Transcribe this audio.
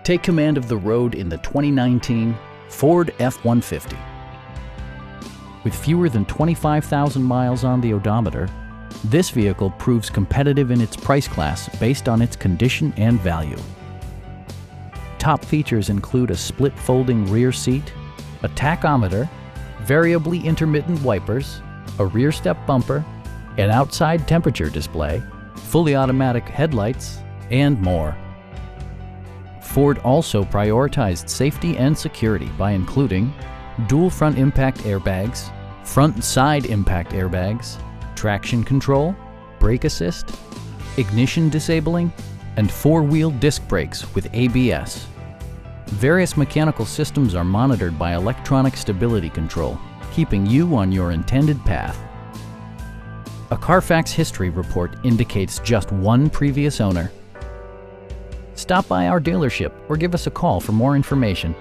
Take command of the road in the 2019 Ford F-150. With fewer than 25,000 miles on the odometer, this vehicle proves competitive in its price class based on its condition and value. Top features include a split folding rear seat, a tachometer, variably intermittent wipers, a rear step bumper, an outside temperature display, fully automatic headlights, and more. Ford also prioritized safety and security by including dual front impact airbags, front and side impact airbags, traction control, brake assist, ignition disabling, and four-wheel disc brakes with ABS. Various mechanical systems are monitored by electronic stability control, keeping you on your intended path. A Carfax history report indicates just one previous owner. Stop by our dealership or give us a call for more information.